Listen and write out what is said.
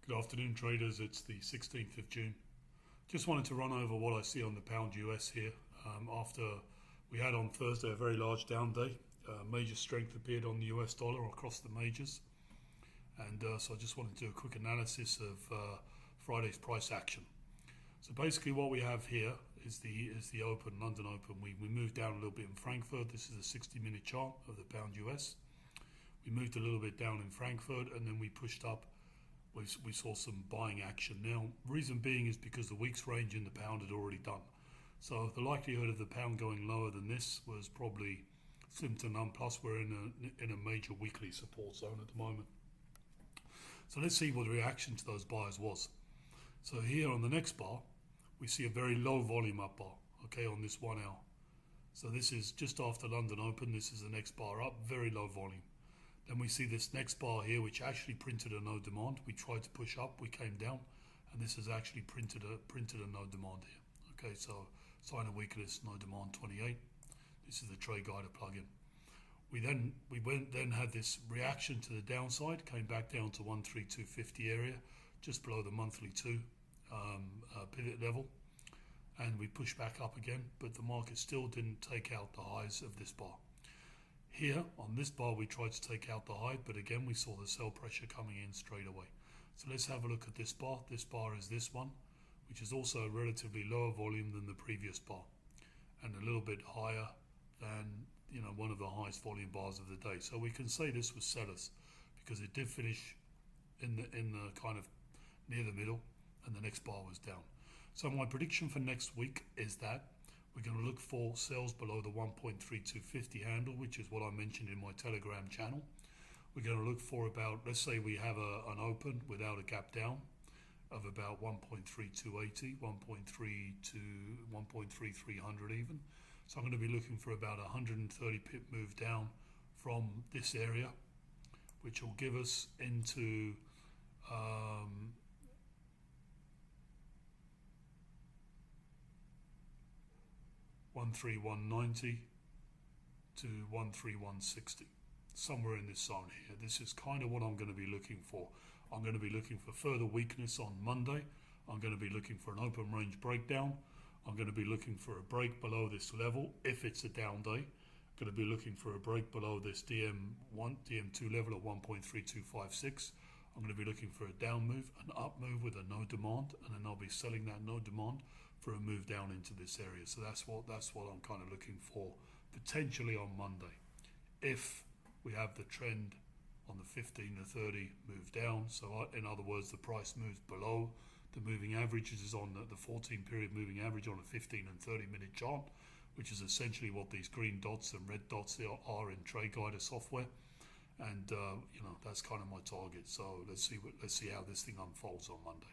Good afternoon, traders. It's the 16th of June. Just wanted to run over what I see on the pound US here. After we had on Thursday a very large down day, major strength appeared on the US dollar across the majors, and so I just wanted to do a quick analysis of Friday's price action. So basically, what we have here is the open London Open. We moved down a little bit in Frankfurt. This is a 60-minute chart of the pound US. We moved a little bit down in Frankfurt, and then we pushed up. We saw some buying action. Now, reason being is because the week's range in the pound had already done. So the likelihood of the pound going lower than this was probably slim to none. Plus, we're in a major weekly support zone at the moment. So let's see what the reaction to those buyers was. So here on the next bar, we see a very low volume up bar, okay, on this 1 hour. So this is just after London Open. This is the next bar up, very low volume. Then we see this next bar here, which actually printed a no demand. We tried to push up, we came down, and this has actually printed a no demand here. Okay, so sign of weakness, no demand 28. This is the trade guider plugin. We then had this reaction to the downside, came back down to 13250 area, just below the monthly 2 pivot level, and we pushed back up again, but the market still didn't take out the highs of this bar. Here on this bar we tried to take out the high, but again we saw the sell pressure coming in straight away. So let's have a look at this bar. This bar is this one, which is also a relatively lower volume than the previous bar, and a little bit higher than one of the highest volume bars of the day. So we can say this was sellers because it did finish in the kind of near the middle, and the next bar was down. So my prediction for next week is that we're going to look for sales below the 1.3250 handle, which is what I mentioned in my Telegram channel. We're going to look for about, let's say we have an open without a gap down of about 1.3280, 1.32, 1.3300 even. So I'm going to be looking for about 130 pip move down from this area, which will give us into 13190 to 13160, somewhere in this zone here. This is kind of what I'm going to be looking for. I'm going to be looking for further weakness on Monday. I'm going to be looking for an open range breakdown. I'm going to be looking for a break below this level if it's a down day. I'm going to be looking for a break below this DM2 level at 1.3256. I'm going to be looking for a down move, an up move with a no demand, and then I'll be selling that no demand for a move down into this area. So that's what I'm kind of looking for potentially on Monday. If we have the trend on the 15 to 30 move down, so in other words the price moves below the moving averages, is on the 14 period moving average on a 15 and 30 minute chart, which is essentially what these green dots and red dots are in trade guider software, and that's kind of my target. So let's see how this thing unfolds on Monday.